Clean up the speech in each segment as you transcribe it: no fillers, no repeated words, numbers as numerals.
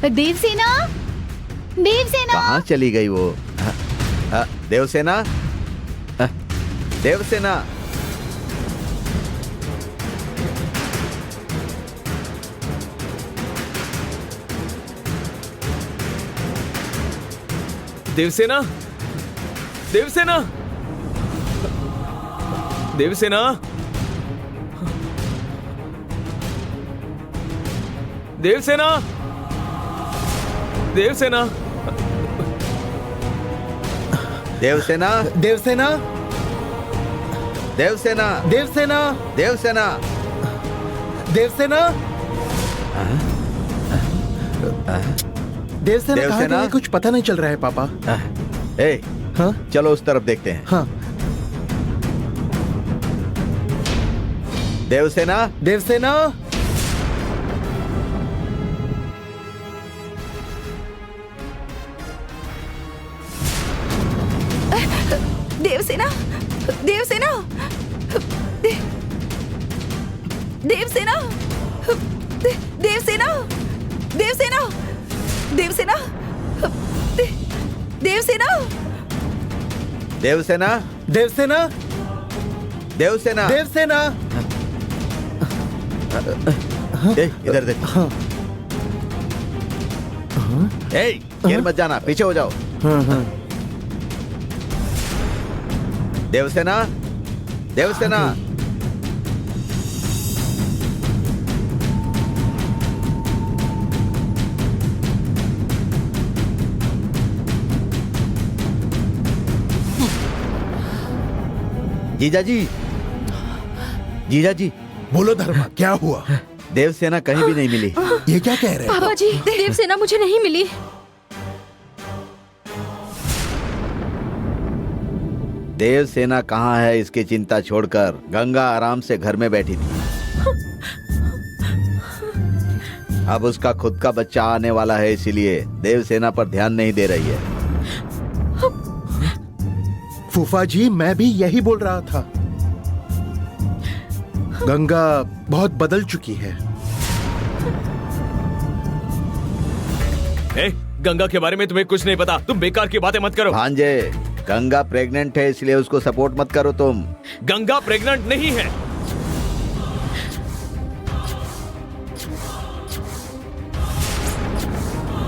देवसेना, देवसेना। कहाँ चली गई वो? देवसेना, देवसेना। देवसेना, देवसेना, देवसेना, देवसेना, देवसेना, देवसेना, देवसेना, देवसेना, देवसेना, देवसेना, देवसेना, देवसेना कहाँ देवसेना? गई? कुछ पता नहीं चल रहा है पापा। ए, हाँ चलो उस तरफ देखते हैं। हाँ। देवसेना, देवसेना, देवसेना, देवसेना, देवसेना, देवसेना, देवसेना, देवसेना, देवसेना, देवसेना, देवसेना, देवसेना, देवसेना। ए, इधर देख। ए, गिर मत जाना, पीछे हो जाओ। देवसेना, देवसेना। जीजा जी, जीजा जी, बोलो धर्मा, क्या हुआ? देवसेना कहीं भी नहीं मिली। ये क्या कह रहे हैं? पापा जी, देवसेना मुझे नहीं मिली। देवसेना कहाँ है इसकी चिंता छोड़कर गंगा आराम से घर में बैठी थी। अब उसका खुद का बच्चा आने वाला है, इसीलिए देवसेना पर ध्यान नहीं दे रही है। फूफा जी, मैं भी यही बोल रहा था। गंगा बहुत बदल चुकी है। ए, गंगा के बारे में तुम्हें कुछ नहीं पता। तुम बेकार की बातें मत करो। भांजे, गंगा प्रेग्नेंट है, इसलिए उसको सपोर्ट मत करो तुम। गंगा प्रेग्नेंट नहीं है।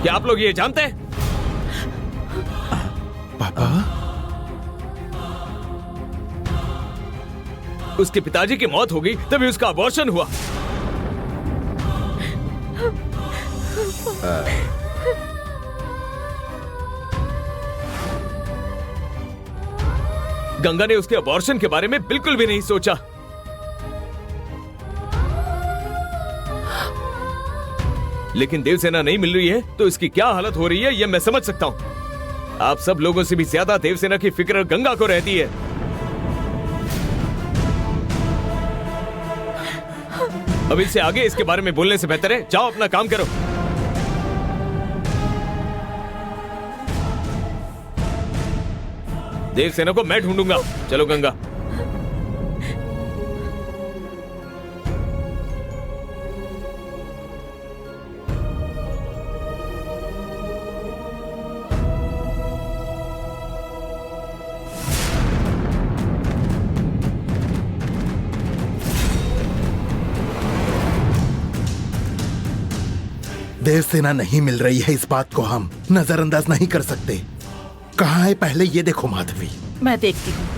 क्या आप लोग ये जानते हैं? पापा, उसके पिताजी की मौत हो गई, तभी उसका अबॉर्शन हुआ। गंगा ने उसके अबॉर्शन के बारे में बिल्कुल भी नहीं सोचा। लेकिन देवसेना नहीं मिल रही है तो इसकी क्या हालत हो रही है यह मैं समझ सकता हूं। आप सब लोगों से भी ज्यादा देवसेना की फिक्र गंगा को रहती है। अब इससे आगे इसके बारे में बोलने से बेहतर है जाओ अपना काम करो। देवसेना को मैं ढूंढूंगा। चलो गंगा। देवसेना नहीं मिल रही है, इस बात को हम नजरअंदाज नहीं कर सकते। कहाँ है पहले ये देखो माधवी। मैं देखती हूँ।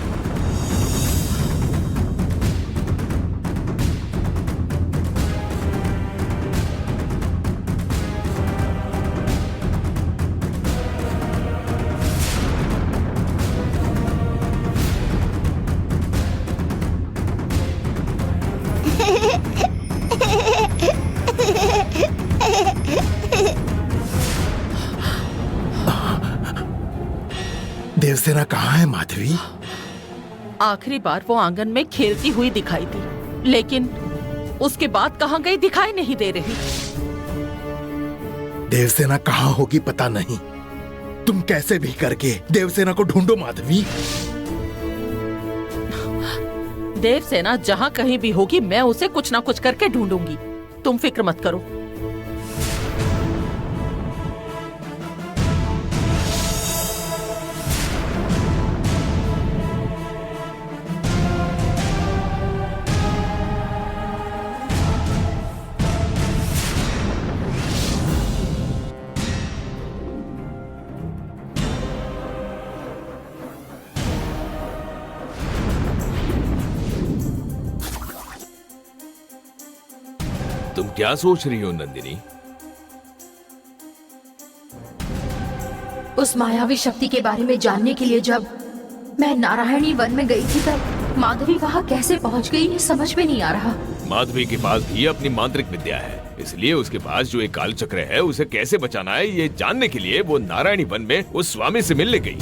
देवसेना कहाँ है माधवी? आखिरी बार वो आंगन में खेलती हुई दिखाई दी, लेकिन उसके बाद कहाँ गई दिखाई नहीं दे रही। देवसेना कहाँ होगी पता नहीं। तुम कैसे भी करके देवसेना को ढूंढो माधवी। देवसेना जहाँ कहीं भी होगी मैं उसे कुछ ना कुछ करके ढूंढूंगी। तुम फिक्र मत करो। तुम क्या सोच रही हो नंदिनी? उस मायावी शक्ति के बारे में जानने के लिए जब मैं नारायणी वन में गई थी तब माधवी वहाँ कैसे पहुँच गई ये समझ में नहीं आ रहा। माधवी के पास भी अपनी मांत्रिक विद्या है, इसलिए उसके पास जो एक काल चक्र है उसे कैसे बचाना है ये जानने के लिए वो नारायणी वन में उस स्वामी से मिलने गई।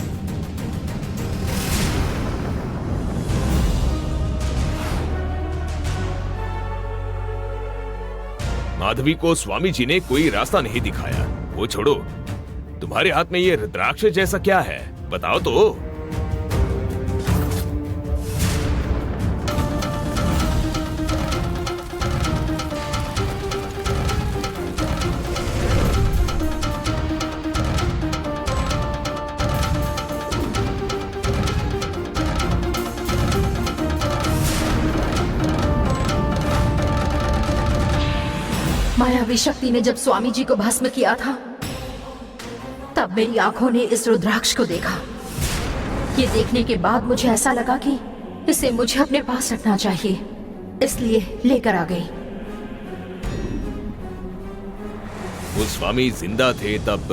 माधवी को स्वामी जी ने कोई रास्ता नहीं दिखाया। वो छोड़ो, तुम्हारे हाथ में ये रुद्राक्ष जैसा क्या है, बताओ तो। मायावी शक्ति ने जब स्वामी जी को भस्म किया था तब मेरी आंखों ने इस रुद्राक्ष को देखा। ये देखने के बाद मुझे ऐसा लगा कि इसे मुझे अपने पास रखना चाहिए, इसलिए लेकर आ गई। वो स्वामी जिंदा थे तब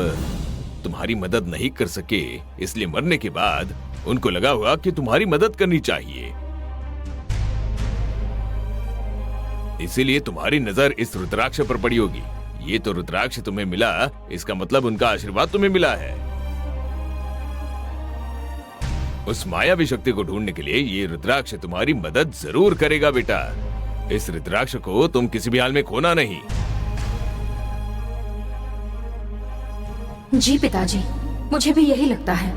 तुम्हारी मदद नहीं कर सके, इसलिए मरने के बाद उनको लगा हुआ कि तुम्हारी मदद करनी चाहिए, इसीलिए तुम्हारी नजर इस रुद्राक्ष पर पड़ी होगी। ये तो रुद्राक्ष तुम्हें मिला, इसका मतलब उनका आशीर्वाद तुम्हें मिला है। उस मायावी शक्ति को ढूंढने के लिए ये रुद्राक्ष तुम्हारी मदद जरूर करेगा बेटा। इस रुद्राक्ष को तुम किसी भी हाल में खोना नहीं। जी पिताजी, मुझे भी यही लगता है।